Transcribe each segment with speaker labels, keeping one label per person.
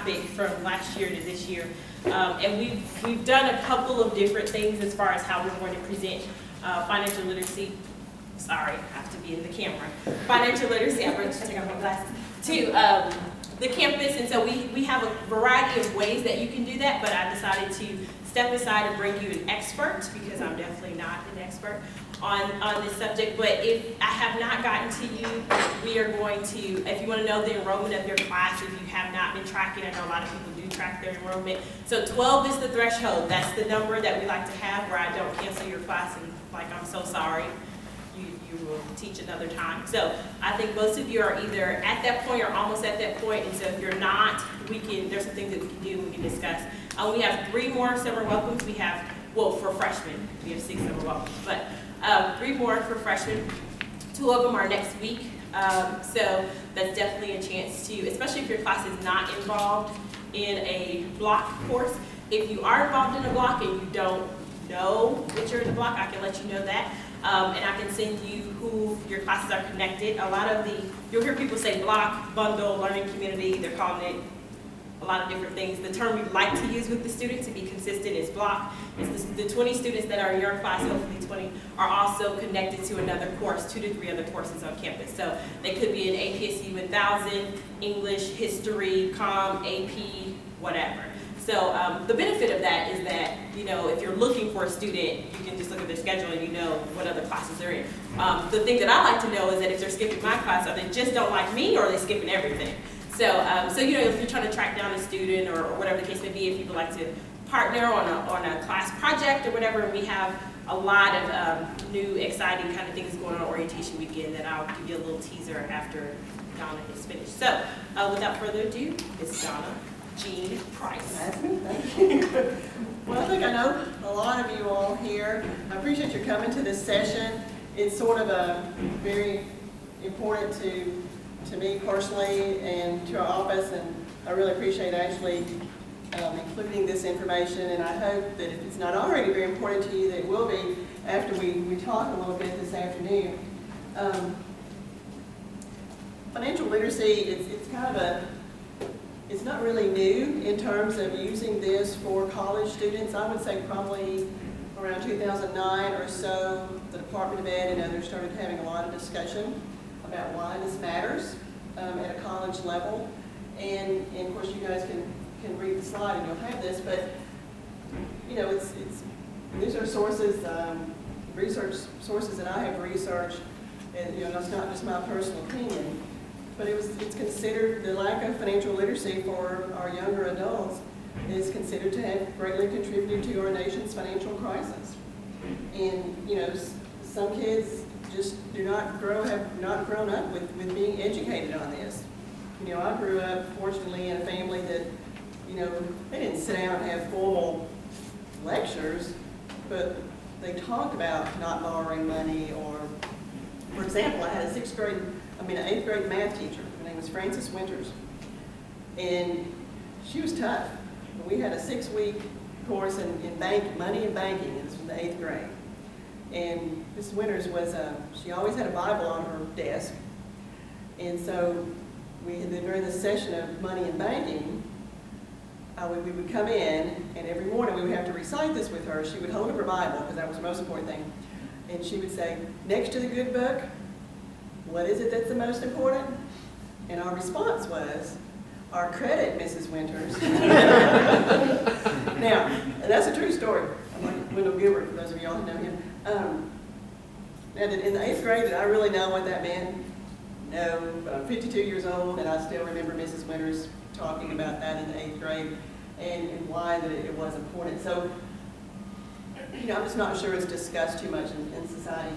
Speaker 1: topic from last year to this year. And we've done a couple of different things as far as how we're going to present financial literacy. Sorry, I have to be in the camera. Financial literacy, I'm going to take off my glasses, to the campus. And so we have a variety of ways that you can do that, but I decided to step aside and bring you an expert, because I'm definitely not an expert on this subject. But if I have not gotten to you, we are going to, if you want to know the enrollment of your class, if you have not been tracking, I know a lot of people do track their enrollment. So 12 is the threshold. That's the number that we like to have, where I don't cancel your class and like, I'm so sorry, you will teach another time. So I think most of you are either at that point or almost at that point. And so if you're not, there's some things that we can do, we can discuss. We have 3 more summer welcomes. We have, well, for freshmen, we have 6 summer welcomes, but 3 more for freshmen. 2 of them are next week. So that's definitely a chance to, especially if your class is not involved in a block course. If you are involved in a block and you don't know that you're in a block, I can let you know that. And I can send you who your classes are connected. A lot of you'll hear people say block, bundle, learning community. They're calling it a lot of different things. The term we like to use with the students to be consistent is block. It's the 20 students that are in your class, hopefully 20, are also connected to another course, 2 to 3 other courses on campus. So they could be an APSU 1000, English, history, comm, AP, whatever. So the benefit of that is that, you know, if you're looking for a student, you can just look at their schedule and you know what other classes they're in. The thing that I like to know is that if they're skipping my class, are they just don't like me, or are they skipping everything? So, you know, if you're trying to track down a student or whatever the case may be, if people like to partner on a class project or whatever, we have a lot of new, exciting kind of things going on orientation weekend that I'll give you a little teaser after Donna is finished. So, without further ado, it's Donna Jean Price.
Speaker 2: That's me, thank you. Well, I think I know a lot of you all here. I appreciate you coming to this session. It's sort of very important to me personally and to our office, and I really appreciate actually including this information, and I hope that if it's not already very important to you, that it will be after we talk a little bit this afternoon. Financial literacy, it's kind of it's not really new in terms of using this for college students. I would say probably around 2009 or so, the Department of Ed and others started having a lot of discussion about why this matters at a college level. And of course you guys can read the slide and you'll have this, but you know, these are sources, research sources that I have researched, and you know, that's not just my personal opinion, but it's considered, the lack of financial literacy for our younger adults is considered to have greatly contributed to our nation's financial crisis. And you know, some kids just have not grown up with being educated on this. You know, I grew up, fortunately, in a family that, you know, they didn't sit down and have formal lectures, but they talked about not borrowing money. Or, for example, I had an 8th grade math teacher. Her name was Frances Winters, and she was tough. We had a 6-week course in money and banking. This was in the 8th grade. And Mrs. Winters was, she always had a Bible on her desk. And so during the session of money and banking, we would come in, and every morning we would have to recite this with her. She would hold up her Bible, because that was the most important thing. And she would say, next to the good book, what is it that's the most important? And our response was, our credit, Mrs. Winters. Now, and that's a true story. I'm like Wendell Gilbert, for those of y'all who know him. Now, in the 8th grade, did I really know what that meant? No, but I'm 52 years old, and I still remember Mrs. Winters talking about that in the 8th grade and why that it was important. So, you know, I'm just not sure it's discussed too much in society.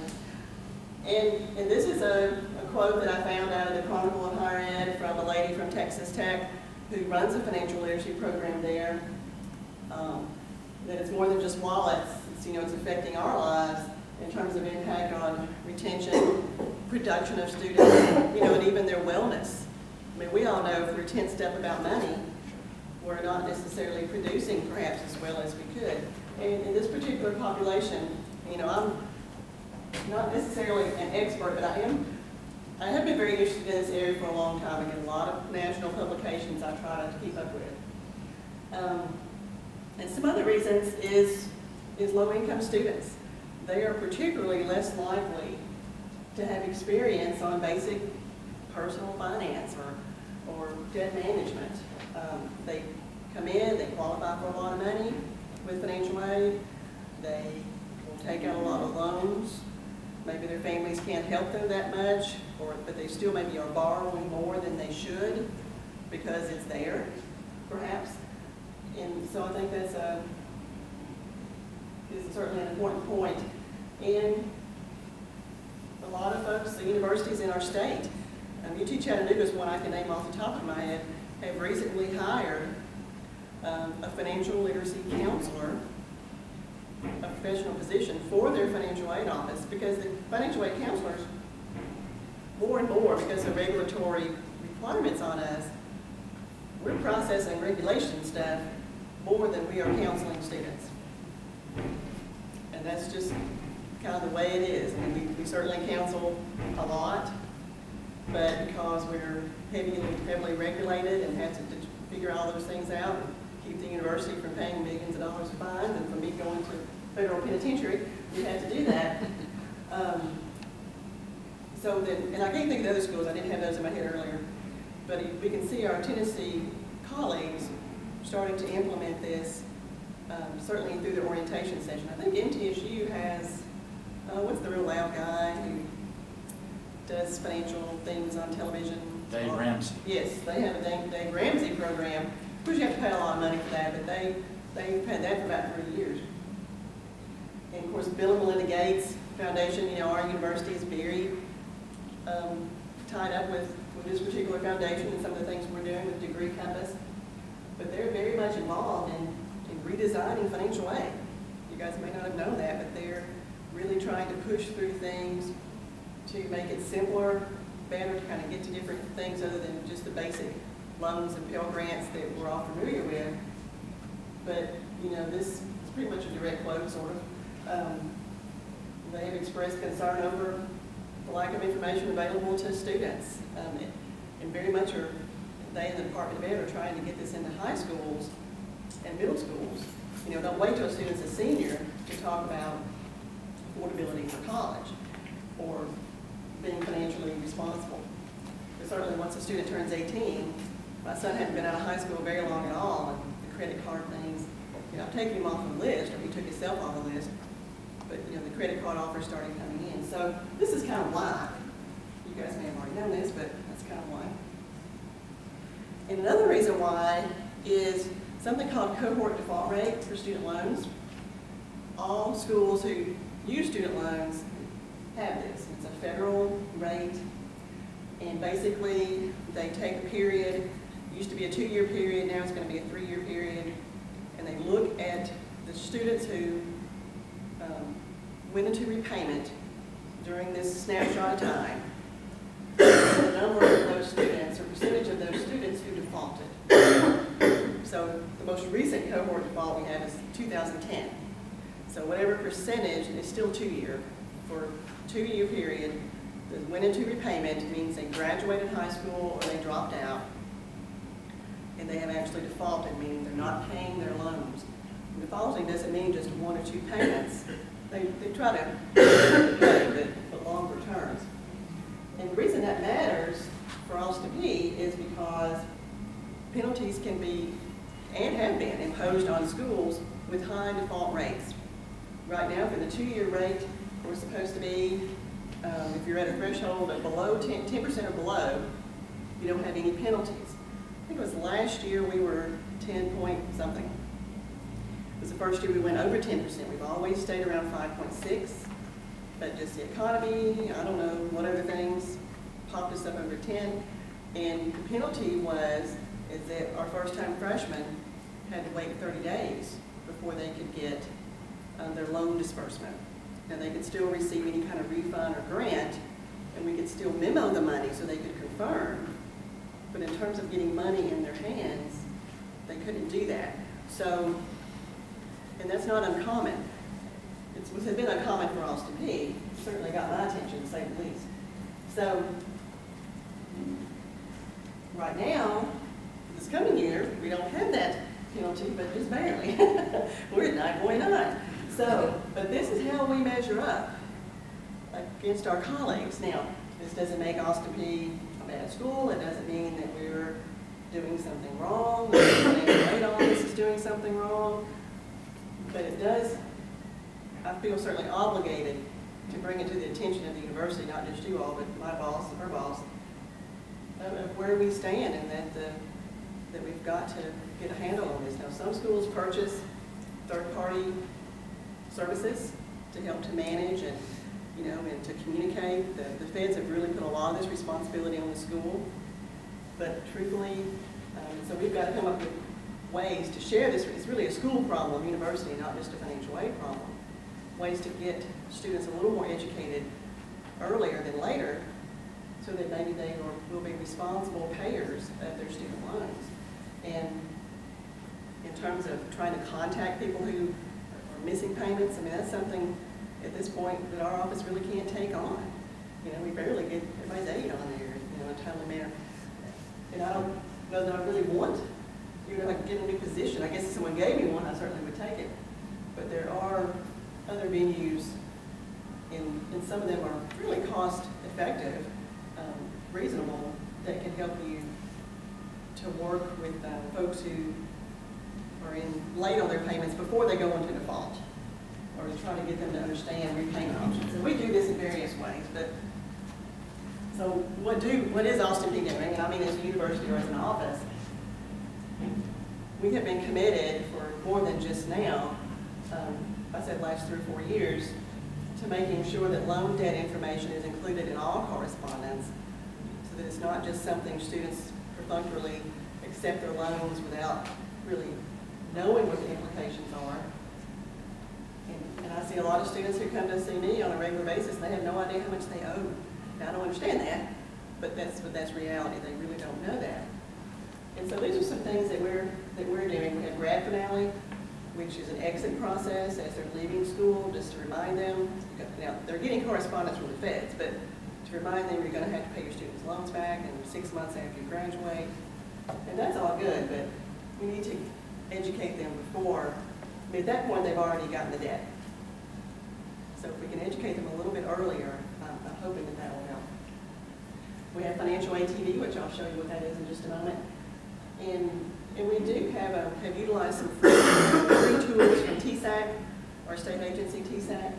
Speaker 2: And this is a quote that I found out of the Chronicle of Higher Ed from a lady from Texas Tech who runs a financial literacy program there. That it's more than just wallets. It's, you know, it's affecting our lives in terms of impact on retention, production of students, you know, and even their wellness. I mean, we all know if we're 10-step about money, we're not necessarily producing perhaps as well as we could. And in this particular population, you know, I'm not necessarily an expert, but I I have been very interested in this area for a long time. I get a lot of national publications I try to keep up with. And some other reasons is low-income students. They are particularly less likely to have experience on basic personal finance or debt management. They come in, they qualify for a lot of money with financial aid. They will take out a lot of loans. Maybe their families can't help them that much, but they still maybe are borrowing more than they should because it's there, perhaps. And so I think that's is certainly an important point. And a lot of folks, the universities in our state, UT Chattanooga is one I can name off the top of my head, have recently hired a financial literacy counselor, a professional position for their financial aid office, because the financial aid counselors, more and more, because of regulatory requirements on us, we're processing regulation stuff more than we are counseling students. And that's just kind of the way it is. I mean, we certainly counsel a lot, but because we're heavily regulated and have to figure all those things out and keep the university from paying millions of dollars of fines and from me going to federal penitentiary, we had to do that. And I can't think of the other schools, I didn't have those in my head earlier, but we can see our Tennessee colleagues starting to implement this, certainly through the orientation session. I think MTSU has, what's the real loud guy who does financial things on television?
Speaker 3: Dave Ramsey.
Speaker 2: Yes, they have a Dave Ramsey program. Of course, you have to pay a lot of money for that, but they've had that for about 3 years. And of course, Bill and Melinda Gates Foundation, our university is very tied up with this particular foundation and some of the things we're doing with Degree Compass. But they're very much involved in redesigning financial aid. You guys may not have known that, but they're really trying to push through things to make it simpler, better, to kind of get to different things other than just the basic loans and Pell Grants that we're all familiar with. But, this is pretty much a direct quote, sort of. They have expressed concern over the lack of information available to students. And very much they in the Department of Ed are trying to get this into high schools and middle schools. Don't wait till a student's a senior to talk about affordability for college or being financially responsible. But certainly once a student turns 18, my son hadn't been out of high school very long at all, and the credit card things, I've taken him off the list, or he took himself off the list, but the credit card offers started coming in. So this is kind of why. You guys may have already known this, but that's kind of why. And another reason why is something called cohort default rate for student loans. All schools who use student loans have this. It's a federal rate, and basically they take a period. It used to be a 2-year period, now it's going to be a 3-year period, and they look at the students who went into repayment during this snapshot of time, the number of those students, or percentage of those students who defaulted. So the most recent cohort default we have is 2010. So whatever percentage, is still 2-year, for a 2-year period, that went into repayment means they graduated high school or they dropped out, and they have actually defaulted, meaning they're not paying their loans. And defaulting doesn't mean just 1 or 2 payments. They try to pay, but longer terms. And the reason that matters for us to be is because penalties can be, and have been, imposed on schools with high default rates. Right now, for the 2-year rate, we're supposed to be, if you're at a threshold of below 10% or below, you don't have any penalties. I think it was last year we were 10 point something. It was the first year we went over 10%. We've always stayed around 5.6, but just the economy, I don't know, what other things popped us up over 10. And the penalty is that our first-time freshmen had to wait 30 days before they could get their loan disbursement. Now they could still receive any kind of refund or grant, and we could still memo the money so they could confirm. But in terms of getting money in their hands, they couldn't do that. So, and that's not uncommon. It's been uncommon for us to be. It certainly got my attention, to say the least. So right now, this coming year, we don't have that penalty, but just barely. We're at 9.9. So, but this is how we measure up against our colleagues. Now, this doesn't make Austin P a bad school. It doesn't mean that we're doing something wrong, or the financial aid office is doing something wrong. But it does, I feel certainly obligated to bring it to the attention of the university, not just you all, but my boss, her boss, of where we stand, and that we've got to get a handle on this. Now, some schools purchase third-party services to help to manage and, and to communicate. The feds have really put a lot of this responsibility on the school. But truthfully, so we've got to come up with ways to share this. It's really a school problem, university, not just a financial aid problem. Ways to get students a little more educated earlier than later, so that maybe they will be responsible payers of their student loans. And in terms of trying to contact people who are missing payments, I mean, that's something at this point that our office really can't take on. We barely get everybody's aid on there, in a timely manner. And I don't know that I really want, if I could get a new position. I guess if someone gave me one, I certainly would take it. But there are other venues, and some of them are really cost effective, reasonable, that can help you to work with folks who are late on their payments before they go into default, or to try to get them to understand repayment options. And we do this in various ways, but so what is Austin P doing? And I mean, as a university or as an office, we have been committed for more than just now, I said last 3 or 4 years, to making sure that loan debt information is included in all correspondence, so that it's not just something students perfunctorily accept their loans without really knowing what the implications are. And I see a lot of students who come to see me on a regular basis, and they have no idea how much they owe. Now, I don't understand that, but that's reality. They really don't know that. And so these are some things that we're doing. We have grad finale, which is an exit process as they're leaving school, just to remind them. Now, they're getting correspondence from the feds, but to remind them you're going to have to pay your students' loans back in 6 months after you graduate. And that's all good, but we need to educate them before. I mean, at that point, they've already gotten the debt. So if we can educate them a little bit earlier, I'm hoping that will help. We have financial ATV, which I'll show you what that is in just a moment. And we do have utilized some free tools from TSAC, our state agency TSAC,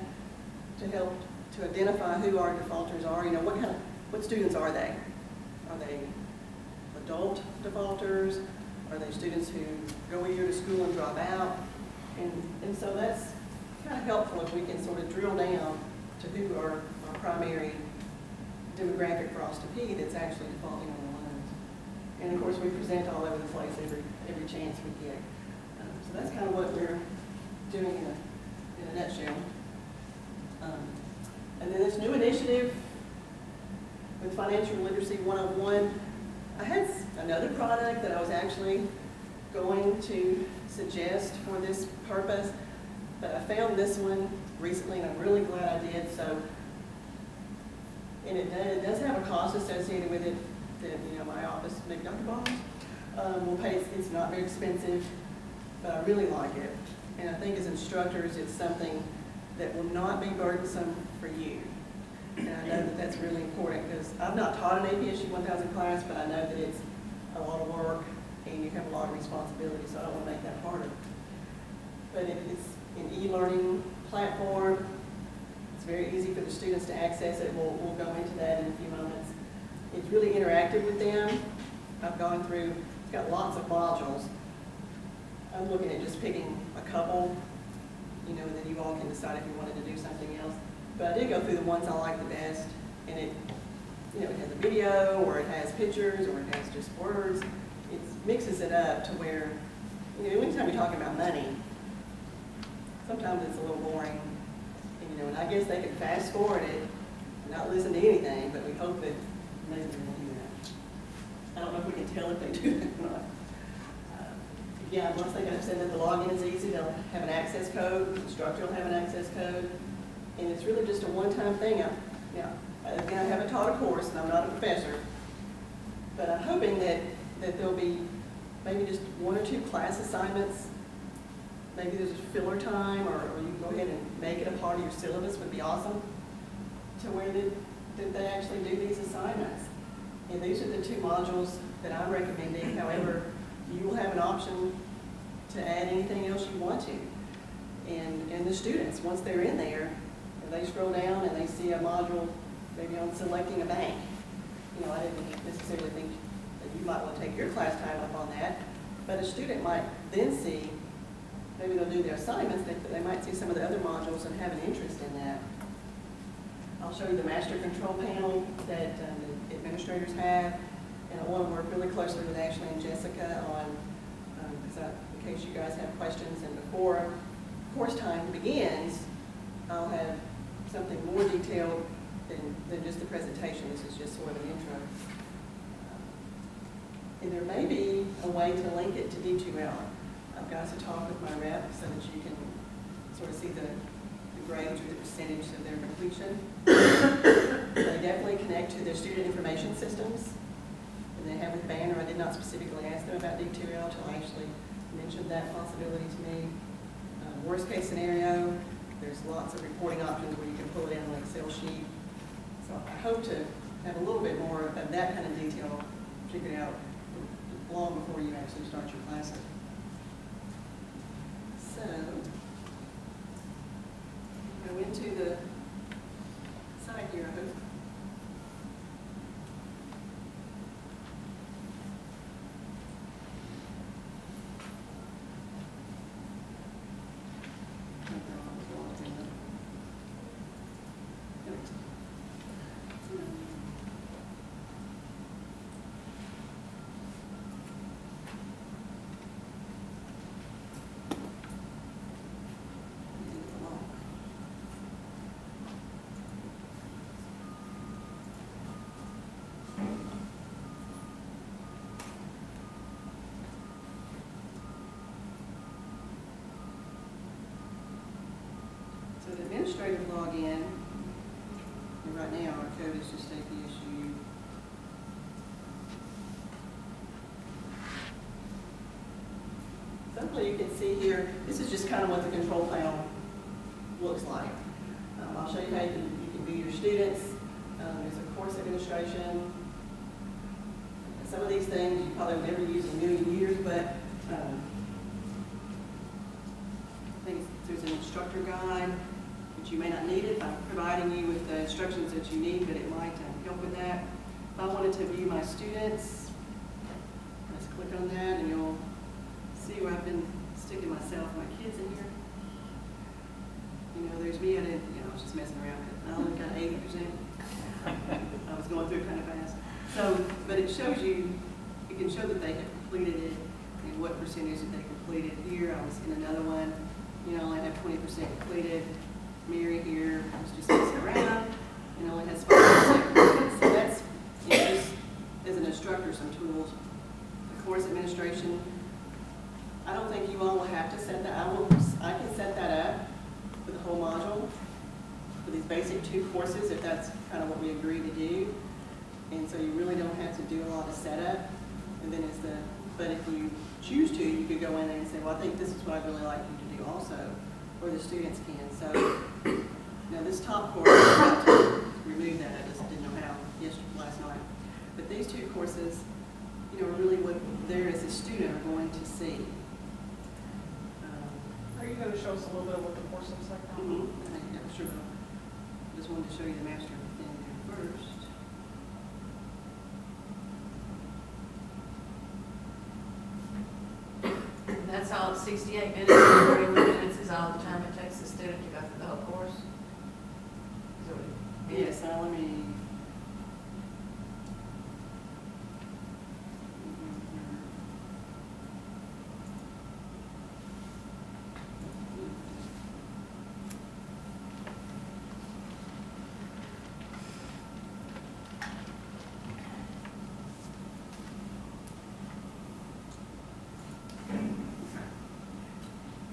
Speaker 2: to help to identify who our defaulters are. What students are they? Are they adult defaulters? Are they students who go a year to school and drop out? And so that's kind of helpful if we can sort of drill down to who are our primary demographic for Austin P that's actually defaulting on the loans. And of course, we present all over the place every chance we get. So that's kind of what we're doing in a nutshell. And then this new initiative with Financial Literacy 101, I had another product that I was actually going to suggest for this purpose, but I found this one recently, and I'm really glad I did. So, and it does have a cost associated with it that my office, maybe Dr. Barnes, will pay. It's not very expensive, but I really like it. And I think as instructors, it's something that will not be burdensome for you. And I know that that's really important, because I've not taught an APSU 1000 class, but I know that it's a lot of work and you have a lot of responsibility, so I don't want to make that harder. But it's an e-learning platform. It's very easy for the students to access it. We'll go into that in a few moments. It's really interactive with them. I've gone through, it's got lots of modules. I'm looking at just picking a couple, and then you all can decide if you wanted to do something else. But I did go through the ones I like the best, and it has a video, or it has pictures, or it has just words. It mixes it up to where, anytime you're talking about money, sometimes it's a little boring, and I guess they can fast forward it and not listen to anything, but we hope that maybe they will do that. I don't know if we can tell if they do that or not. Yeah, once they understand that the login is easy, they'll have an access code, the instructor will have an access code, and it's really just a one-time thing. Again, I haven't taught a course, and I'm not a professor, But I'm hoping that there'll be maybe just 1 or 2 class assignments. Maybe there's a filler time, or you can go ahead and make it a part of your syllabus would be awesome, to where that they actually do these assignments. And these are the 2 modules that I'm recommending. However, you will have an option to add anything else you want to. And the students, once they're in there, and they scroll down and they see a module maybe on selecting a bank. You know, I didn't necessarily think that you might want to take your class time up on that, but a student might then see, maybe they'll do their assignments, they might see some of the other modules and have an interest in that. I'll show you the master control panel that the administrators have, and I want to work really closely with Ashley and Jessica on, in case you guys have questions, and before course time begins, I'll have something more detailed than just the presentation. This is just sort of an intro. And there may be a way to link it to D2L. I've got to talk with my rep so that you can sort of see the grades or the percentage of their completion. They definitely connect to their student information systems. And they have with Banner. I did not specifically ask them about D2L until I actually mentioned that possibility to me. Worst case scenario, there's lots of reporting options where you can pull it in an Excel sheet. So I hope to have a little bit more of that kind of detail figured out long before you actually start your classes. So, go into the side here, I hope. So the administrative login, and right now our code is just APSU. So hopefully you can see here, this is just kind of what the control panel looks like. I'll show you how you can view your students. There's a course administration. Some of these things you probably will never use in a million years, but I think there's an instructor guide, which you may not need it. I'm providing you with the instructions that you need, but it might help with that. If I wanted to view my students, let's click on that and you'll see where I've been sticking myself, my kids in here. You know, there's me, I was just messing around, but I only got 80%. I was going through it kind of fast. So, but it shows you, it can show that they have completed it and what percentage that they completed. Here, I was in another one, you know, I have 20% completed. Mary here was just messing around and only has 5% completed. So that's, you know, just as an instructor, some tools. The course administration, I don't think you all will have to set that. I can set that up for the whole module for these basic 2 courses if that's kind of what we agree to do. And so you really don't have to do a lot of setup. And then but if you choose to, you could go in there and say, well, I think this is what I'd really like you to do also, or the students can. So now this top course, I'm about to remove that. I just didn't know how last night. But these 2 courses, you know, are really what there as a student are going to see.
Speaker 3: Are you going to show us a little bit of what the course looks like now?
Speaker 2: Yeah, sure. I just wanted to show you the master thing there first.
Speaker 4: And that's all at 68 minutes, 40 minutes is all the time it takes the student to go through the whole course?
Speaker 2: Yes, now let me.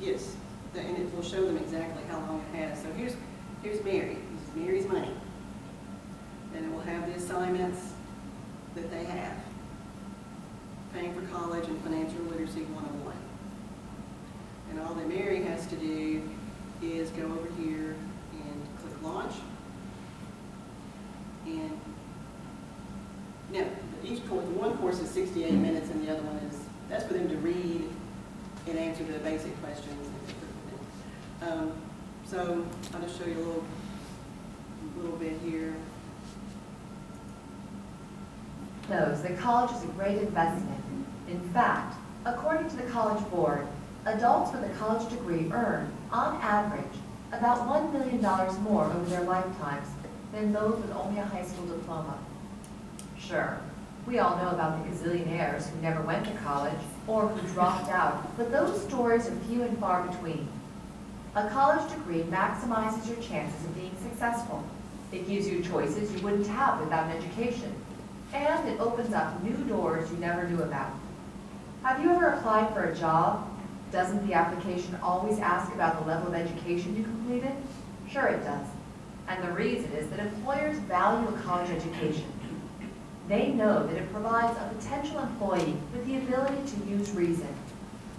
Speaker 2: Yes, and it will show them exactly how long it has. So here's Mary. This is Mary's money. And it will have the assignments that they have. College and Financial Literacy 101. And all that Mary has to do is go over here and click launch. And now, each course, the one course is 68 minutes and the other one is, that's for them to read and answer the basic questions. So I'll just show you a little bit here.
Speaker 5: Knows that college is a great investment. In fact, according to the College Board, adults with a college degree earn, on average, about $1 million more over their lifetimes than those with only a high school diploma. Sure, we all know about the gazillionaires who never went to college or who dropped out, but those stories are few and far between. A college degree maximizes your chances of being successful. It gives you choices you wouldn't have without an education. And it opens up new doors you never knew about. Have you ever applied for a job? Doesn't the application always ask about the level of education you completed? Sure it does. And the reason is that employers value a college education. They know that it provides a potential employee with the ability to use reason,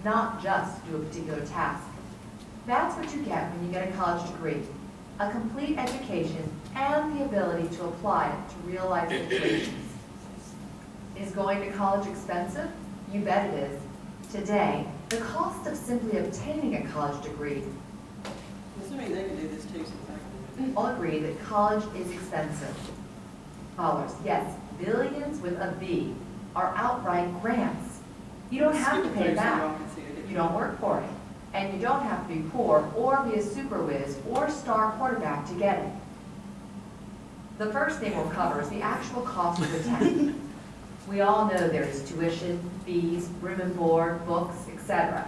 Speaker 5: not just do a particular task. That's what you get when you get a college degree, a complete education and the ability to apply it to real-life situations. Is going to college expensive? You bet it is. Today, the cost of simply obtaining a college degree.
Speaker 2: Assuming they can do this too, since I can.
Speaker 5: We all agree that college is expensive. Dollars, yes, billions with a B, are outright grants. You don't have to pay back. You don't work for it. And you don't have to be poor or be a super whiz or star quarterback to get it. The first thing we'll cover is the actual cost of attend. We all know there is tuition, fees, room and board, books, etc.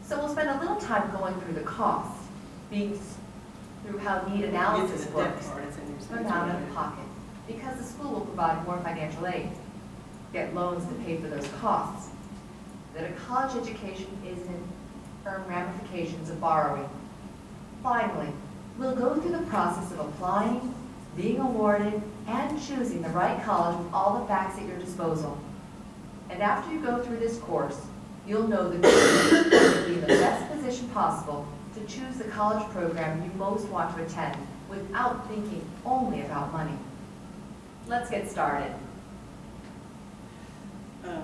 Speaker 5: So we'll spend a little time going through the costs, through how need analysis works from out of pocket, because the school will provide more financial aid, get loans to pay for those costs. That a college education isn't firm ramifications of borrowing. Finally, we'll go through the process of applying, being awarded, and choosing the right college with all the facts at your disposal. And after you go through this course, you'll know that you'll be in the best position possible to choose the college program you most want to attend without thinking only about money. Let's get started.
Speaker 2: They're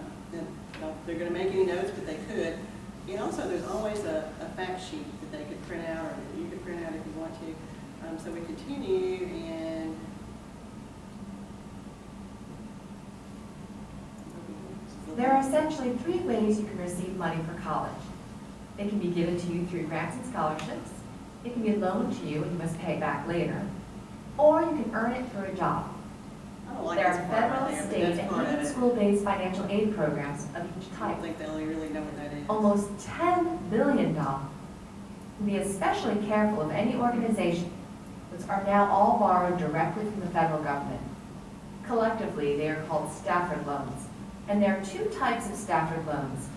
Speaker 2: going to make any notes, but they could. And also, there's always a fact sheet that they could print out, or that you could print out if you want to. So we continue, and
Speaker 5: There are essentially 3 ways you can receive money for college. It can be given to you through grants and scholarships, it can be loaned to you and you must pay it back later, or you can earn it through a job.
Speaker 2: I don't like
Speaker 5: There
Speaker 2: this
Speaker 5: are
Speaker 2: part
Speaker 5: federal,
Speaker 2: right there, but
Speaker 5: state,
Speaker 2: that's part
Speaker 5: and
Speaker 2: of
Speaker 5: even
Speaker 2: it.
Speaker 5: school-based financial aid programs of each
Speaker 2: I
Speaker 5: type.
Speaker 2: don't think they'll really know what that is.
Speaker 5: Almost $10 billion. Be especially careful of any organization, which are now all borrowed directly from the federal government. Collectively, they are called Stafford loans, and there are 2 types of Stafford loans,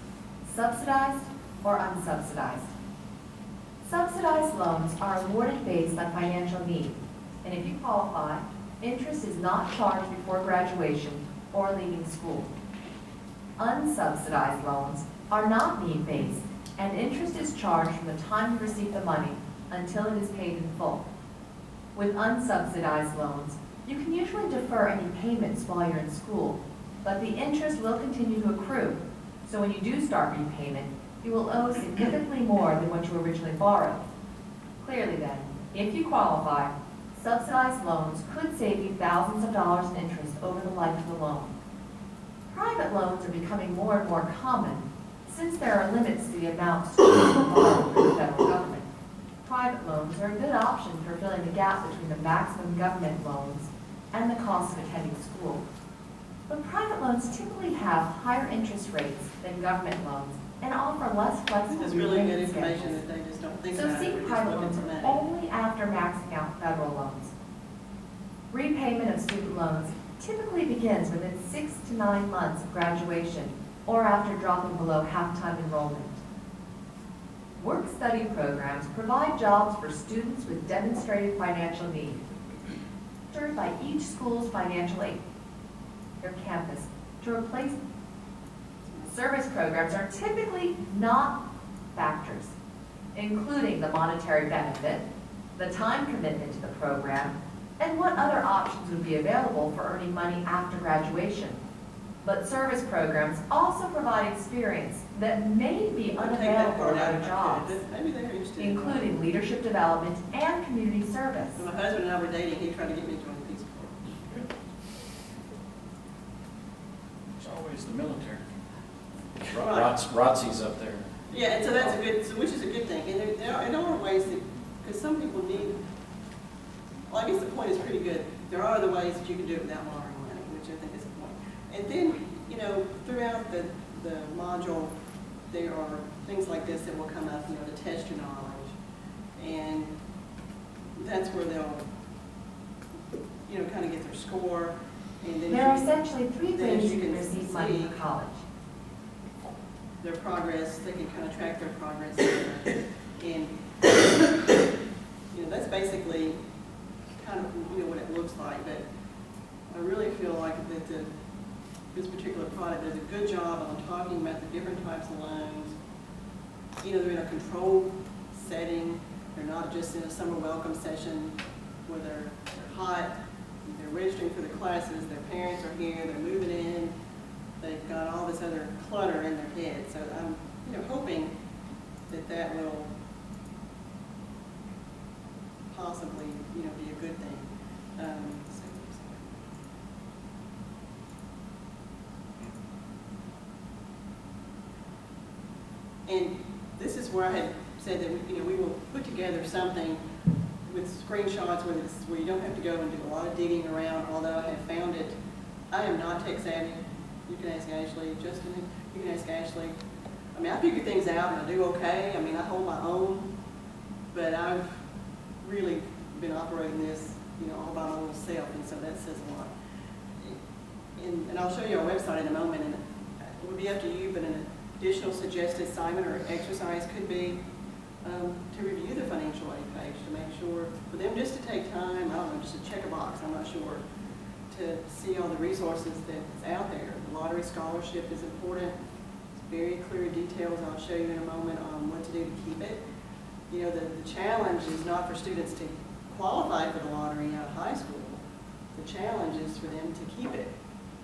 Speaker 5: subsidized or unsubsidized. Subsidized loans are awarded based on financial need, and if you qualify, interest is not charged before graduation or leaving school. Unsubsidized loans are not need-based, and interest is charged from the time you receive the money until it is paid in full. With unsubsidized loans, you can usually defer any payments while you're in school, but the interest will continue to accrue, so when you do start repayment, you will owe significantly more than what you originally borrowed. Clearly then, if you qualify, subsidized loans could save you thousands of dollars in interest over the life of the loan. Private loans are becoming more and more common since there are limits to the amount students can borrow from the federal government. Private loans are a good option for filling the gap between the maximum government loans and the cost of attending school. But private loans typically have higher interest rates than government loans and offer less flexible
Speaker 2: This is really good
Speaker 5: repayment
Speaker 2: information
Speaker 5: schedules.
Speaker 2: that they just don't think
Speaker 5: So
Speaker 2: about.
Speaker 5: seek
Speaker 2: We're just
Speaker 5: private
Speaker 2: looking
Speaker 5: loans
Speaker 2: for money.
Speaker 5: only after maxing out federal loans. Repayment of student loans typically begins within 6 to 9 months of graduation or after dropping below half-time enrollment. Work-study programs provide jobs for students with demonstrated financial need, served by each school's financial aid, their campus, to replace Service programs are typically not factors, including the monetary benefit, the time commitment to the program, and what other options would be available for earning money after graduation. But service programs also provide experience that may be
Speaker 2: I'll take that
Speaker 5: unavailable
Speaker 2: part
Speaker 5: in
Speaker 2: out
Speaker 5: other
Speaker 2: if I
Speaker 5: jobs,
Speaker 2: could, but maybe they're interested.
Speaker 5: including leadership development and community service.
Speaker 2: When my husband and I were dating, he tried to get me to join the Peace Corps.
Speaker 6: It's always the military.
Speaker 2: Right.
Speaker 6: ROTC's up there.
Speaker 2: Yeah, and so that's a good, which is a good thing, and there are ways that, because some people need, well, I guess the point is pretty good. There are other ways that you can do it without borrowing money, which I think is the point. And then, you know, throughout the module, there are things like this that will come up, you know, to test your knowledge. And that's where they'll, you know, kind of get their score, and then
Speaker 5: There are
Speaker 2: you-
Speaker 5: essentially three
Speaker 2: then
Speaker 5: ways
Speaker 2: you
Speaker 5: you can
Speaker 2: can
Speaker 5: receive money
Speaker 2: see
Speaker 5: for college.
Speaker 2: their progress, they can kind of track their progress. And, you know, that's basically kind of, you know, what it looks like, but I really feel like that this particular product does a good job on talking about the different types of loans. You know, they're in a controlled setting, they're not just in a summer welcome session where they're hot, they're registering for the classes, their parents are here, they're moving in, they've got all this other clutter in their head. So I'm, you know, hoping that that will possibly, you know, be a good thing. And this is where I had said that we, you know, we will put together something with screenshots where you don't have to go and do a lot of digging around, although I have found it. I am not tech savvy. You can ask Ashley. Justin, you can ask Ashley. I mean, I figure things out and I do okay. I mean, I hold my own, but I've really been operating this, you know, all by my own self, and so that says a lot. And I'll show you our website in a moment, and it would be up to you, but an additional suggested assignment or exercise could be to review the financial aid page to make sure, for them just to take time, I don't know, just to check a box, I'm not sure, to see all the resources that's out there. The lottery scholarship is important. It's very clear details I'll show you in a moment on what to do to keep it. You know, the challenge is not for students to qualify for the lottery out of high school. The challenge is for them to keep it,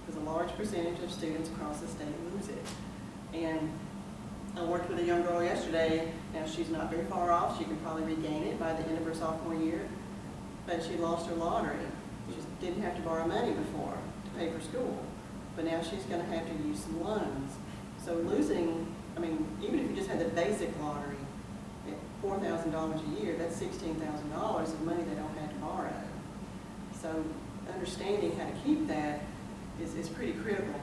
Speaker 2: because a large percentage of students across the state lose it. And I worked with a young girl yesterday. Now, she's not very far off. She can probably regain it by the end of her sophomore year, but she lost her lottery. She didn't have to borrow money before to pay for school, but now she's going to have to use some loans. So losing, I mean, even if you just had the basic lottery at $4,000 a year, that's $16,000 of money they don't have to borrow. So understanding how to keep that is pretty critical.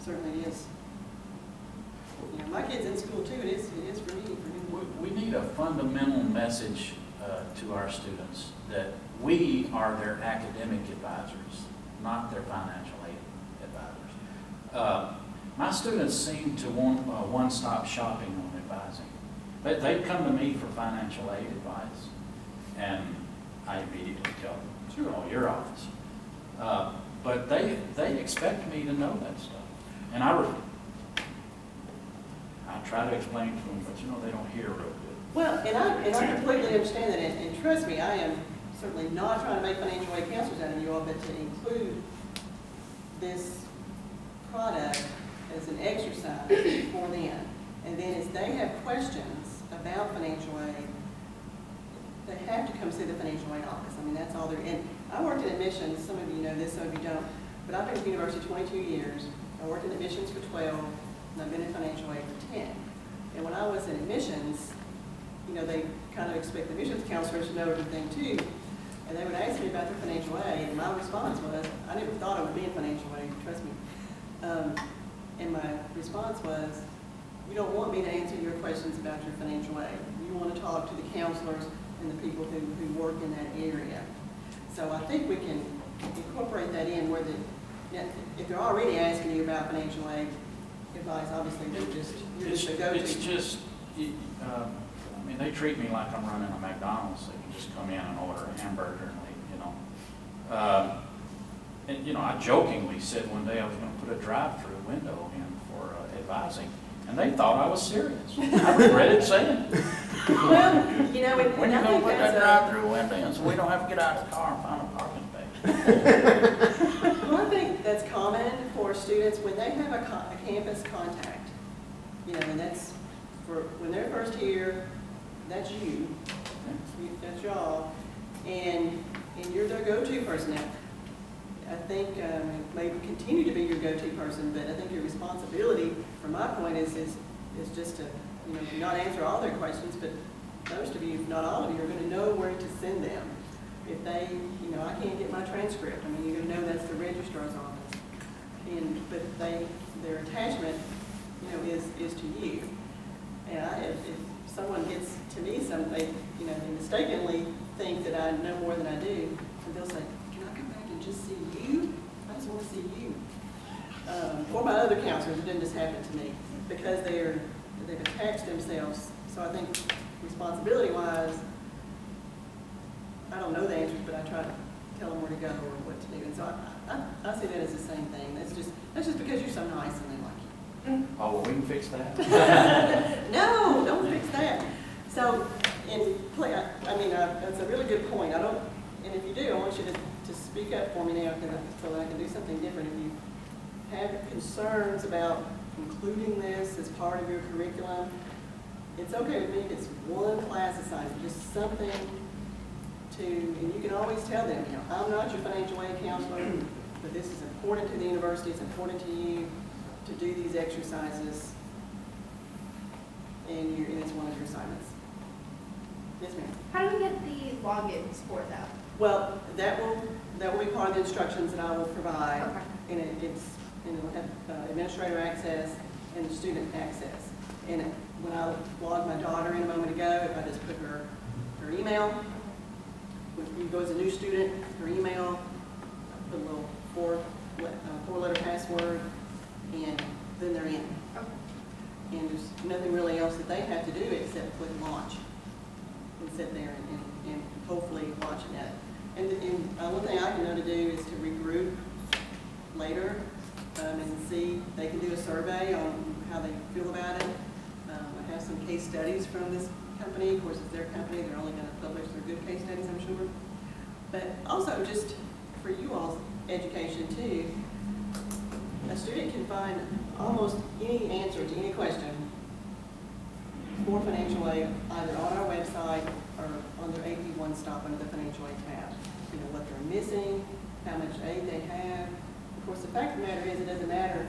Speaker 2: Certainly it is. You know, my kid's in school too. It is for me.
Speaker 6: We need a fundamental message to our students that we are their academic advisors, not their financial aid advisors. My students seem to want one-stop shopping on advising. They come to me for financial aid advice, and I immediately tell them, sure, oh, your office. But they expect me to know that stuff. And I try to explain to them, but you know, they don't hear real good.
Speaker 2: Well, and I completely understand that, and trust me, I am certainly not trying to make financial aid counselors out of you all, but to include this product as an exercise for them. And then as they have questions about financial aid, they have to come see the financial aid office. I mean, that's all they're in. I worked in admissions, some of you know this, some of you don't, but I've been at the university 22 years. I worked in admissions for 12, and I've been in financial aid for 10. And when I was in admissions, you know, they kind of expect the admissions counselors to know everything too. And they would ask me about their financial aid, and my response was, I never thought I would be in financial aid, trust me. And my response was, you don't want me to answer your questions about your financial aid. You want to talk to the counselors and the people who work in that area. So I think we can incorporate that in where if they're already asking you about financial aid advice, obviously you're just a go-to.
Speaker 6: It's just, I mean, they treat me like I'm running a McDonald's. They can just come in and order a hamburger and they, you know. And, you know, I jokingly said one day I was going to put a drive-through window in for advising, and they thought I was serious. I regretted saying it.
Speaker 2: Well, you know,
Speaker 6: When
Speaker 2: and
Speaker 6: you
Speaker 2: I
Speaker 6: gonna
Speaker 2: think
Speaker 6: put that
Speaker 2: that's a,
Speaker 6: drive-through window in, so we don't have to get out of the car and find a parking space?
Speaker 2: well, I think that's common for students when they have a campus contact. You know, and that's for, when they're first here, that's you, that's y'all, and you're their go-to person. Now, I think maybe continue to be your go-to person, but I think your responsibility, from my point, is just to, you know, not answer all their questions, but most of you, if not all of you, are going to know where to send them. If they, you know, I can't get my transcript, I mean, you're going to know that's the registrar's office. But their attachment, you know, is to you. And if someone gets to me something, you know, they mistakenly think that I know more than I do, and they'll say, can I come back and just see you? I just want to see you. Or my other counselors, it didn't just happen to me, because they've attached themselves. So I think responsibility-wise, I don't know the answers, but I try to tell them where to go or what to do. And so I see that as the same thing. That's just because you're so nice and they like you.
Speaker 6: Oh, well, we can fix that.
Speaker 2: No, don't fix that. So, I mean, that's a really good point. And if you do, I want you to speak up for me now so that I can do something different. If you have concerns about including this as part of your curriculum, it's okay with me if it's one class assignment, just something and you can always tell them, you know, I'm not your financial aid counselor, but this is important to the university, it's important to you to do these exercises, and it's one of your assignments. Yes, ma'am.
Speaker 7: How do we get the logins for that?
Speaker 2: Well, that will be part of the instructions that I will provide,
Speaker 7: Okay.
Speaker 2: and it'll have administrator access and student access. And when I logged my daughter in a moment ago, if I just put her email, when you go as a new student, her email, put a little four-letter password, and then they're in.
Speaker 7: Okay.
Speaker 2: And there's nothing really else that they have to do except click launch and sit there and hopefully watch it. And one thing I can know to do is to regroup later and see. They can do a survey on how they feel about it. I have some case studies from this company. Of course, it's their company. They're only going to publish their good case studies, I'm sure. But also, just for you all's education too, a student can find almost any answer to any question for financial aid either on our website or on their AP One Stop under the financial aid tab. You know, what they're missing, how much aid they have. Of course, the fact of the matter is it doesn't matter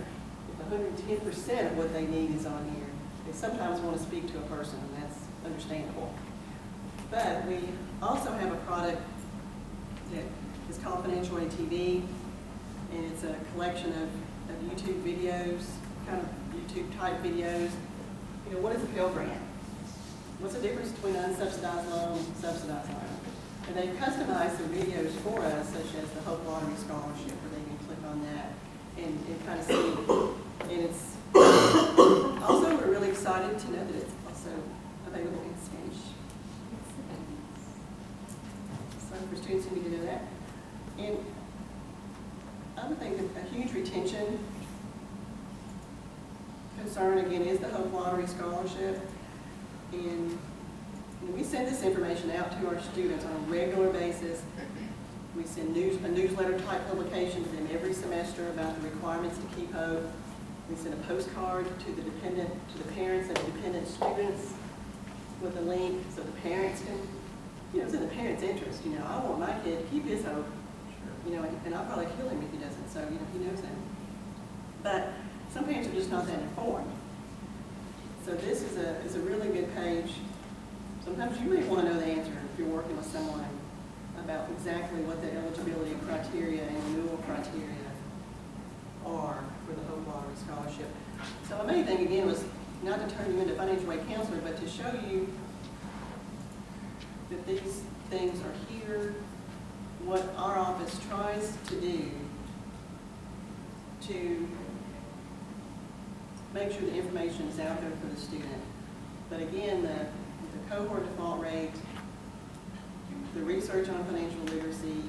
Speaker 2: if 110% of what they need is on here. They sometimes want to speak to a person, and that's understandable. But we also have a product that is called Financial Aid TV, and it's a collection of YouTube videos, kind of YouTube-type videos. You know, what is a Pell Grant? What's the difference between unsubsidized loan and subsidized loan? And they've customized some videos for us, such as the Hope Lottery Scholarship, where they can click on that and kind of see. And it's also, we're really excited to know that it's also available in Spanish. So for students who need to do that. And I would think a huge retention concern, again, is the Hope Lottery Scholarship. And we send this information out to our students on a regular basis. We send a newsletter type publication to them every semester about the requirements to keep Hope. We send a postcard to the parents of dependent students with a link so the parents can, you know, it's in the parents' interest. You know, I want my kid to keep his Hope, you know, and I'll probably kill him if he doesn't, so, you know, he knows that. But some parents are just not that informed. So this is a really good page. Sometimes you may want to know the answer if you're working with someone about exactly what the eligibility criteria and renewal criteria are for the Hope Lottery Scholarship. So my main thing, again, was not to turn you into a financial aid counselor, but to show you that these things are here, what our office tries to do to make sure the information is out there for the student. But again, the cohort default rate, the research on financial literacy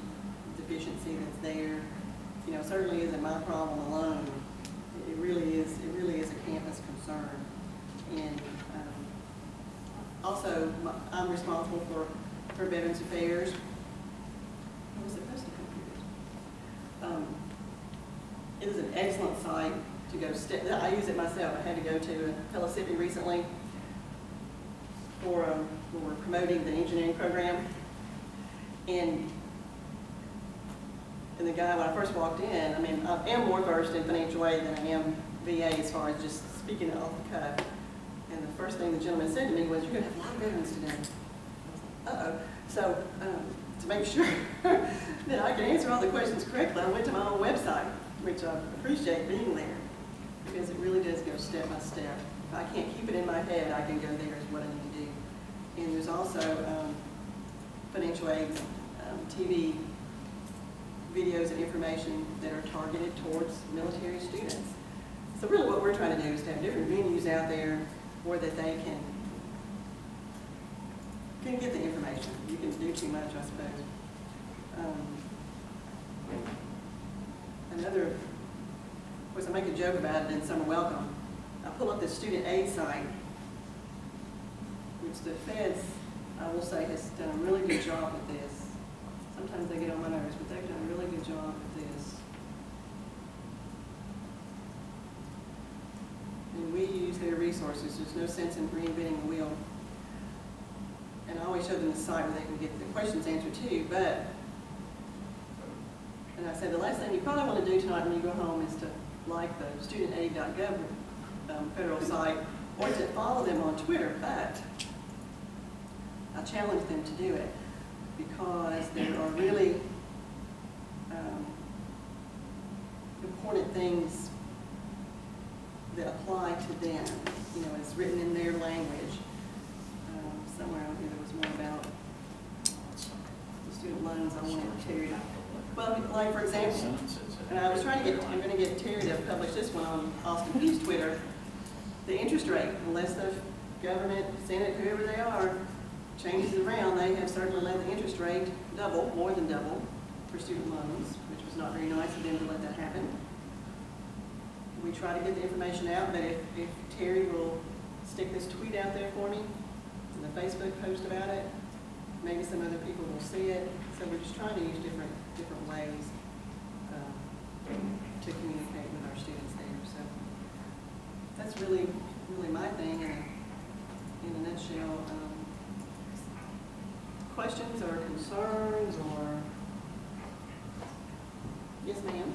Speaker 2: deficiency that's there, you know, certainly isn't my problem alone. It really is a campus concern. And also, I'm responsible for Veterans Affairs. I was supposed to come here. It is an excellent site to go I use it myself. I had to go to Mississippi recently for promoting the engineering program. And the guy, when I first walked in, I mean, I am more versed in financial aid than I am VA as far as just speaking it off the cuff. And the first thing the gentleman said to me was, "You're going to have a lot of veterans today." I was like, uh-oh. So to make sure that I can answer all the questions correctly, I went to my own website, which I appreciate being there, because it really does go step by step. If I can't keep it in my head, I can go there is what I need to do. And there's also financial aid TV videos and information that are targeted towards military students. So really what we're trying to do is to have different venues out there where that they can get the information. You can do too much, I suppose. Of course, I make a joke about it in Summer Welcome. I pull up the student aid site, which the feds, I will say, has done a really good job with this. Sometimes they get on my nerves, but they've done a really good job with this. And we use their resources. There's no sense in reinventing the wheel. And I always show them the site where they can get the questions answered too, but, and I said the last thing you probably want to do tonight when you go home is to like the studentaid.gov federal site or to follow them on Twitter, but I challenge them to do it because there are really important things that apply to them. You know, it's written in their language. Somewhere out here there was more about the student loans. I wanted Terry to, well, like for example, and I was trying to I'm going to get Terry to publish this one on Austin Peay's Twitter, the interest rate, unless the government, Senate, whoever they are, changes it around, they have certainly let the interest rate double, more than double, for student loans, which was not very nice of them to let that happen. We try to get the information out, but if Terry will stick this tweet out there for me, and the Facebook post about it, maybe some other people will see it. So we're just trying to use different ways to communicate with our students there. So that's really my thing in a nutshell. Questions or concerns or? Yes, ma'am.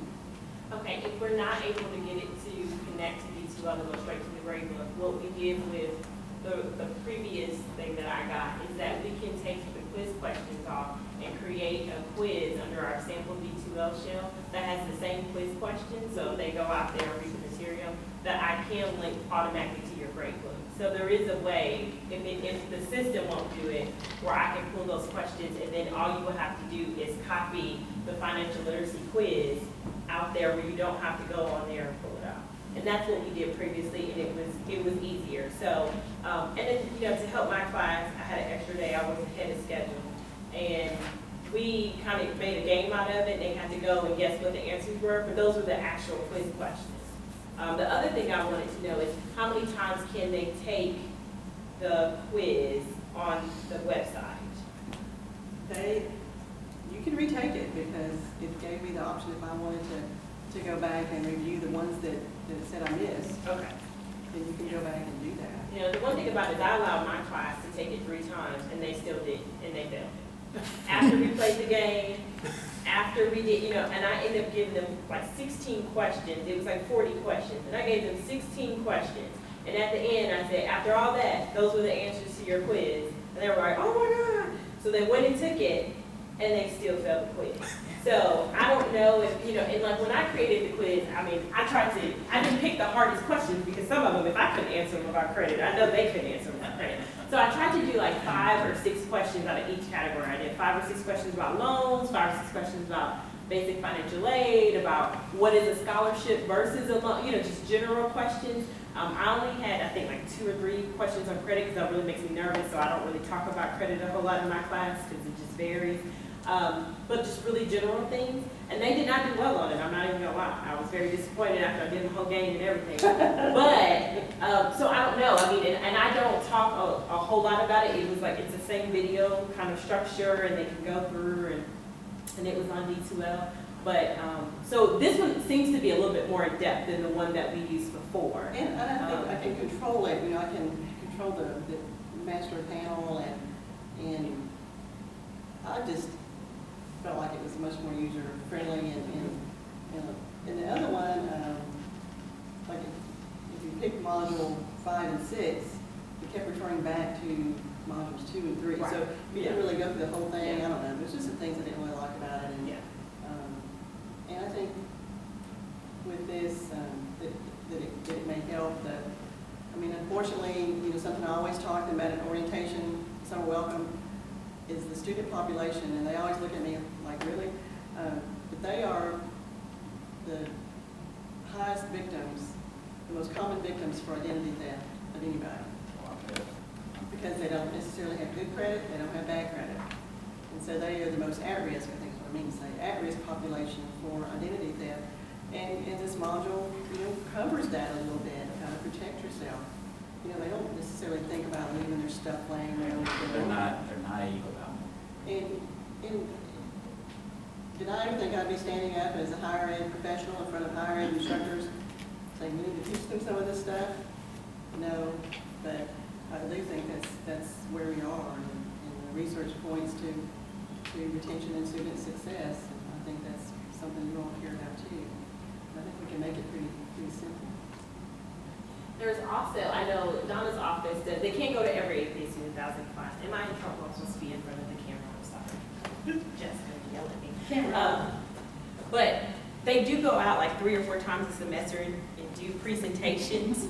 Speaker 1: Okay, if we're not able to get it to connect to D2L to go straight to the grade book, what we did with the previous thing that I got is that we can take the quiz questions off and create a quiz under our sample D2L shell that has the same quiz questions, so they go out there and read the material, that I can link automatically to your grade book. So there is a way, if the system won't do it, where I can pull those questions and then all you will have to do is copy the financial literacy quiz out there where you don't have to go on there and pull it out. And that's what we did previously, and it was easier. So, and then, you know, to help my class, I had an extra day, I was ahead of schedule. And we kind of made a game out of it. They had to go and guess what the answers were, but those were the actual quiz questions. The other thing I wanted to know is how many times can they take the quiz on the website?
Speaker 2: You can retake it because it gave me the option if I wanted to go back and review the ones that it said I missed.
Speaker 1: Okay.
Speaker 2: Then you can go back and do that.
Speaker 1: You know, the one thing about it is I allowed my class to take it 3 times, and they still did, and they failed. After we played the game, after we did, you know, and I ended up giving them like 16 questions. It was like 40 questions, and I gave them 16 questions. And at the end, I said, after all that, those were the answers to your quiz. And they were like, oh my God. So they went and took it, and they still failed the quiz. So I don't know if, you know, and like when I created the quiz, I mean, I didn't pick the hardest questions because some of them, if I couldn't answer them about credit, I know they couldn't answer them about credit. So I tried to do like 5 or 6 questions out of each category. I did 5 or 6 questions about loans, 5 or 6 questions about basic financial aid, about what is a scholarship versus a loan, you know, just general questions. I only had, I think, like 2 or 3 questions on credit because that really makes me nervous, so I don't really talk about credit a whole lot in my class because it just varies. but just really general things. And they did not do well on it, I'm not even gonna lie. I was very disappointed after I did the whole game and everything. But, so I don't know, I mean, and I don't talk a whole lot about it. It was like, it's the same video kind of structure, and they can go through, and it was on D2L. But, so this one seems to be a little bit more in depth than the one that we used before.
Speaker 2: And I think I can control it, I can control the master panel, and I just felt like it was much more user-friendly, and the other one, like if you pick module 5 and 6, it kept returning back to modules 2 and 3.
Speaker 1: Right.
Speaker 2: So you didn't really go through the whole thing.
Speaker 1: Yeah.
Speaker 2: I don't know. There's just some things I didn't really like about it. And I think with this, that it may help. I mean, unfortunately, something I always talk about in orientation, summer welcome, is the student population, and they always look at me like, really? But they are the highest victims, the most common victims for identity theft of anybody. Because they don't necessarily have good credit, they don't have bad credit. And so they are the most at-risk, I think is what I mean to say, at-risk population for identity theft. And this module, covers that a little bit, how to protect yourself. They don't necessarily think about leaving their stuff laying around.
Speaker 6: They're naive about it.
Speaker 2: And did I ever think I'd be standing up as a higher ed professional in front of higher ed instructors saying we need to teach them some of this stuff? No, but I do think that's where we are, and the research points to retention and student success. And I think that's something you all care about too. I think we can make it pretty simple.
Speaker 1: There's also, I know Donna's office does, they can't go to every APSU 1000 class. Am I in trouble? I'm supposed to be in front of the camera, I'm sorry. Jessica, yell at me. But they do go out like 3 or 4 times a semester and do presentations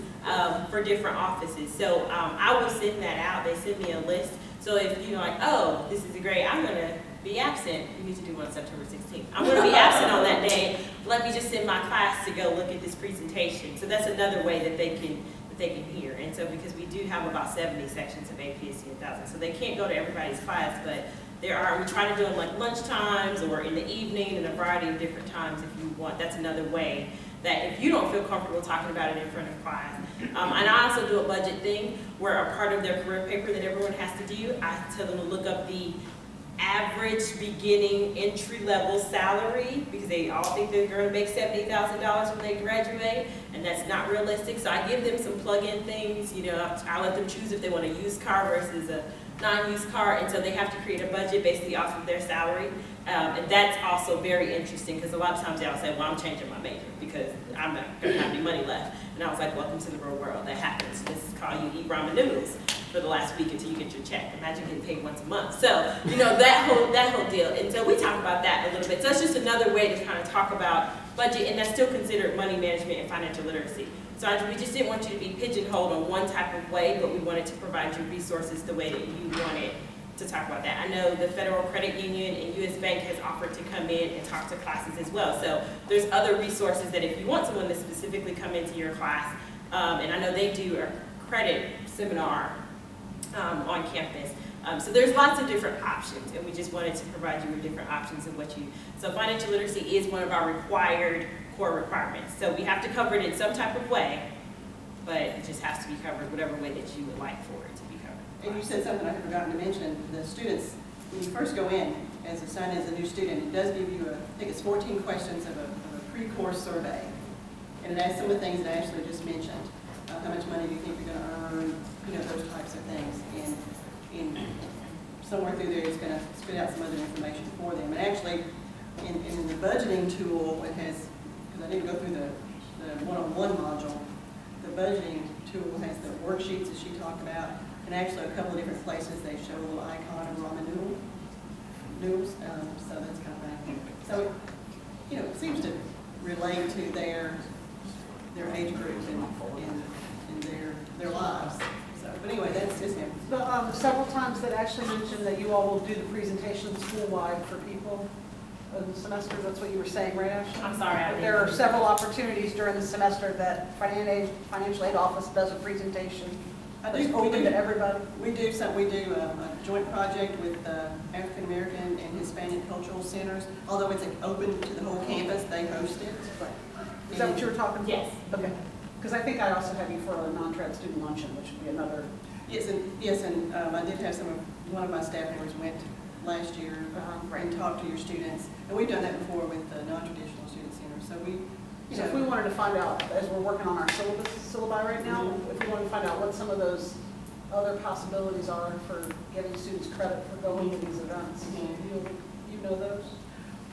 Speaker 1: for different offices. So I will send that out. They send me a list. So if you're like, oh, this is great, I'm gonna be absent. You need to do one on September 16th. I'm gonna be absent on that day. Let me just send my class to go look at this presentation. So that's another way that they can hear. And so because we do have about 70 sections of APSU 1000, so they can't go to everybody's class, but we try to do them like lunch times or in the evening and a variety of different times if you want. That's another way that if you don't feel comfortable talking about it in front of class. And I also do a budget thing where a part of their career paper that everyone has to do, I tell them to look up the average beginning entry-level salary, because they all think they're going to make $70,000 when they graduate, and that's not realistic. So I give them some plug-in things. I let them choose if they want a used car versus a non-used car, and so they have to create a budget basically off of their salary. And that's also very interesting, because a lot of times they'll say, well, I'm changing my major because I'm not going to have any money left. And I was like, welcome to the real world. That happens. This is called you eat ramen noodles for the last week until you get your check. Imagine getting paid once a month. So, that whole deal. And so we talk about that a little bit. So it's just another way to kind of talk about budget, and that's still considered money management and financial literacy. So we just didn't want you to be pigeonholed on one type of way, but we wanted to provide you resources the way that you wanted to talk about that. I know the Federal Credit Union and U.S. Bank has offered to come in and talk to classes as well. So there's other resources that if you want someone to specifically come into your class, and I know they do a credit seminar on campus. So there's lots of different options, and we just wanted to provide you with different options of so financial literacy is one of our required core requirements. So we have to cover it in some type of way, but it just has to be covered whatever way that you would like for it to be covered.
Speaker 2: And you said something I had forgotten to mention. The students, when you first go in as a new student, it does give you I think it's 14 questions of a pre-course survey. And it asks some of the things that Ashley just mentioned. How much money do you think you're going to earn? Those types of things. And somewhere through there, it's going to spit out some other information for them. And actually, in the budgeting tool, it has, because I didn't go through the one-on-one module, the budgeting tool has the worksheets that she talked about, and actually a couple of different places they show a little icon of ramen noodles. So that's kind of nice. So, it seems to relate to their age group and their lives. So, but anyway, that's just him.
Speaker 3: But several times that Ashley mentioned that you all will do the presentation school-wide for people in the semester. That's what you were saying, right, Ashley?
Speaker 1: I'm sorry.
Speaker 3: But there are several opportunities during the semester that financial aid office does a presentation
Speaker 2: I
Speaker 3: It's
Speaker 2: do,
Speaker 3: open to everybody?
Speaker 2: we do a joint project with African American and Hispanic cultural centers. Although it's open to the whole campus, they host it.
Speaker 3: Right. Is that what you were talking about?
Speaker 1: Yes.
Speaker 3: Okay. Because I think I also have you for a non-trad student luncheon, which would be another.
Speaker 2: Yes, and I did have one of my staff members went last year and talked to your students. And we've done that before with the non-traditional student center. So
Speaker 3: So if we wanted to find out, as we're working on our syllabi right now, if we wanted to find out what some of those other possibilities are for giving students credit for going to these events, you know those?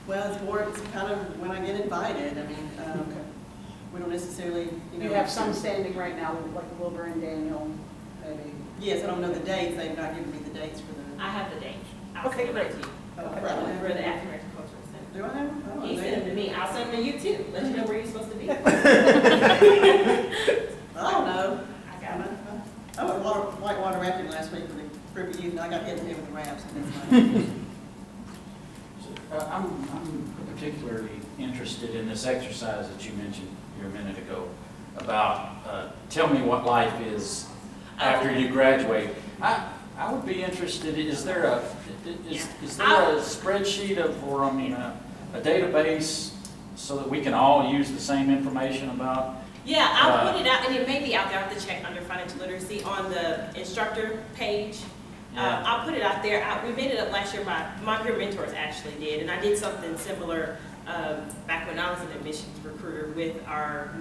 Speaker 2: well, it's kind of when I get invited. I mean,
Speaker 3: Okay.
Speaker 2: we don't necessarily,
Speaker 3: You have some standing right now, like Wilbur and Daniel, maybe.
Speaker 2: Yes, I don't know the dates. They've not given me the dates for the.
Speaker 1: I have the dates. I'll
Speaker 3: Okay,
Speaker 1: send them
Speaker 3: great.
Speaker 1: to you.
Speaker 3: Okay.
Speaker 1: For the African American Cultural Center.
Speaker 2: Do I have? Oh,
Speaker 1: He sent them to me, I'll send them to you too, let you know where you're supposed to be. I
Speaker 2: I don't know.
Speaker 1: got it.
Speaker 2: I went whitewater rafting last week with a group of youth, and I got hit in the head with the rafts, and that's fine.
Speaker 6: I'm particularly interested in this exercise that you mentioned here a minute ago about tell me what life is after you graduate. I would be interested, is there a spreadsheet or a database so that we can all use the same information about?
Speaker 1: Yeah, I'll put it out, and it may be out there, I have to check under financial literacy on the instructor page.
Speaker 6: Yeah.
Speaker 1: I'll put it out there. We made it up last year, my peer mentors actually did, and I did something similar back when I was an admissions recruiter we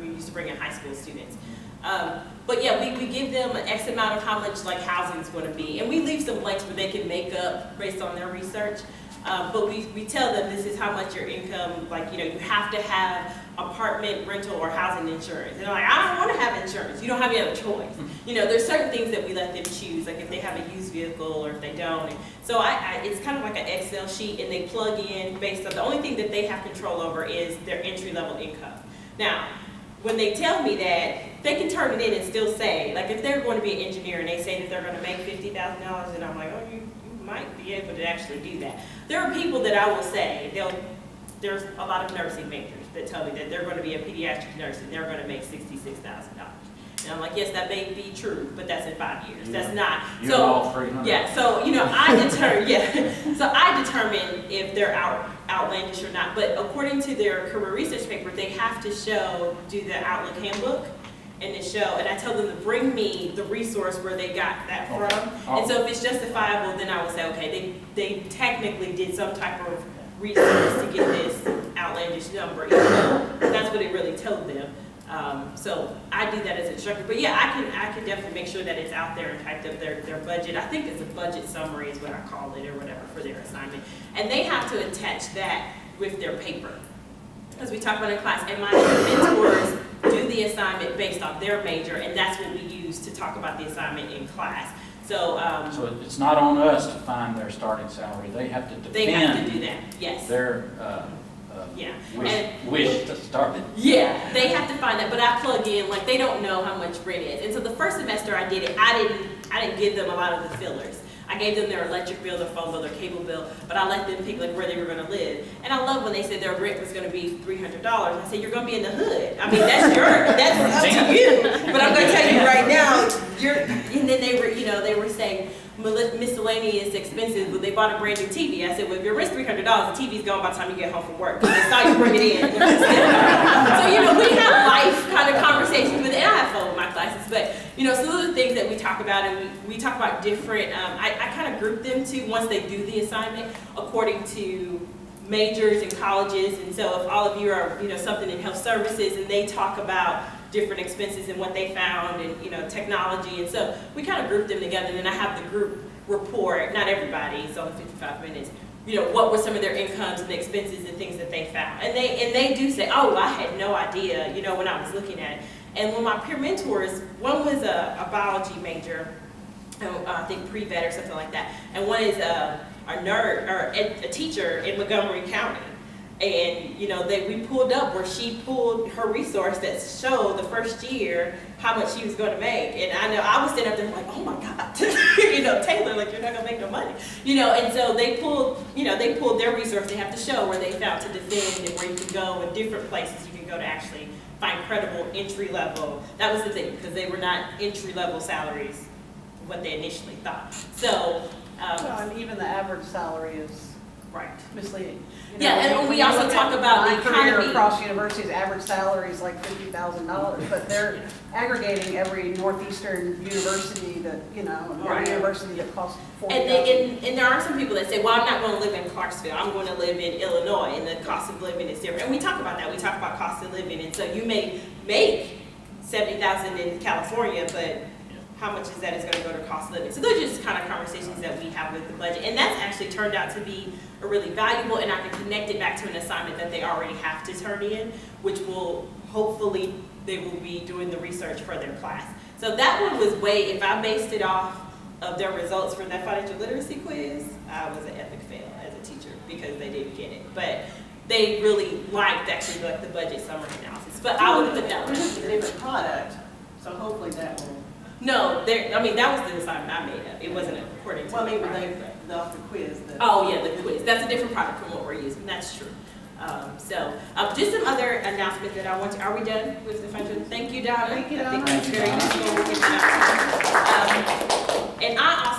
Speaker 1: used to bring in high school students. But yeah, we give them an X amount of how much like housing is going to be, and we leave some blanks where they can make up based on their research. But we tell them this is how much your income, like, you have to have apartment, rental, or housing insurance. And they're like, I don't want to have insurance. You don't have any other choice. There's certain things that we let them choose, like if they have a used vehicle or if they don't. And so it's kind of like an Excel sheet, and they plug in based on, the only thing that they have control over is their entry-level income. Now, when they tell me that, they can turn it in and still say, like if they're going to be an engineer and they say that they're going to make $50,000, and I'm like, oh, you might be able to actually do that. There are people that I will say, there's a lot of nursing majors that tell me that they're going to be a pediatric nurse and they're going to make $66,000. And I'm like, yes, that may be true, but that's in 5 years. That's not.
Speaker 6: You're
Speaker 1: so,
Speaker 6: all 300.
Speaker 1: Yeah, so, I determine if they're outlandish or not. But according to their career research paper, they have to do the Outlook handbook. And I tell them to bring me the resource where they got that from.
Speaker 6: Okay.
Speaker 1: And so if it's justifiable, then I will say, okay, they technically did some type of research to get this outlandish number, even though that's what it really told them. So I do that as an instructor. But yeah, I can definitely make sure that it's out there and typed up their budget. I think it's a budget summary is what I call it, or whatever, for their assignment. And they have to attach that with their paper, as we talk about in class. And my mentors do the assignment based on their major, and that's what we use to talk about the assignment in class. So
Speaker 6: it's not on us to find their starting salary. They have to defend
Speaker 1: they have to do that, yes.
Speaker 6: their
Speaker 1: Yeah.
Speaker 6: wish to start it.
Speaker 1: Yeah, they have to find that, but I plug in, like, they don't know how much rent is. And so the first semester I did it, I didn't give them a lot of the fillers. I gave them their electric bill, their phone bill, their cable bill, but I let them pick like where they were going to live. And I love when they said their rent was going to be $300. I said, you're going to be in the hood. I mean, that's up to you. But I'm going to tell you right now, and then they were saying miscellaneous expenses, but they bought a brand new TV. I said, well, if your rent's $300, the TV's gone by the time you get home from work. Because they saw you bring it in. So, we have life kind of conversations with it. And I have fun with my classes, but, so those are the things that we talk about, and we talk about different, I kind of group them to, once they do the assignment, according to majors and colleges. And so if all of you are, something in health services, and they talk about different expenses and what they found, and technology, and so we kind of group them together. And then I have the group report, not everybody, it's only 55 minutes, what were some of their incomes and the expenses and things that they found. And they do say, oh, I had no idea, when I was looking at it. And when my peer mentors, one was a biology major, I think pre-vet or something like that, and one is a nerd or a teacher in Montgomery County. And we pulled up where she pulled her resource that showed the first year how much she was going to make. And I know I was standing up there like, oh my God, Taylor, like, you're not going to make no money, And so they pulled their resource. They have to show where they found to defend and where you can go, and different places you can go to actually find credible entry level. That was the thing, because they were not entry level salaries what they initially thought. So,
Speaker 3: Well, and even the average salary is
Speaker 1: right.
Speaker 3: misleading. You
Speaker 1: Yeah,
Speaker 3: know,
Speaker 1: and
Speaker 3: when
Speaker 1: we
Speaker 3: you
Speaker 1: also
Speaker 3: look
Speaker 1: talk
Speaker 3: at
Speaker 1: about the
Speaker 3: my career
Speaker 1: economy.
Speaker 3: across universities, average salary is like $50,000, but they're aggregating every northeastern university that, you know, and
Speaker 1: Right.
Speaker 3: every university that costs
Speaker 1: And,
Speaker 3: $40,000.
Speaker 1: and there are some people that say, well, I'm not going to live in Clarksville, I'm going to live in Illinois, and the cost of living is different. And we talk about that, we talk about cost of living, and so you may make $70,000 in California, but how much is that is going to go to cost of living? So those are just kind of conversations that we have with the budget, and that's actually turned out to be a really valuable, and I can connect it back to an assignment that they already have to turn in, which will, hopefully, they will be doing the research for their class. So that one was if I based it off of their results for that financial literacy quiz, I was an epic fail as a teacher because they didn't get it. But they really liked actually like the budget summary analysis. But I would put that one.
Speaker 2: It's a different product, so hopefully that will.
Speaker 1: No, I mean, that was the assignment I made up. It wasn't according to
Speaker 2: Well, I mean,
Speaker 1: the
Speaker 2: but
Speaker 1: product.
Speaker 2: the quiz.
Speaker 1: Oh, yeah, the quiz. That's a different product from what we're using. That's true. Just some other announcements that I want to, are we done with the financial? Thank you, Donna.
Speaker 3: Thank you,
Speaker 1: I think
Speaker 3: Donna.
Speaker 1: that's very useful. And I also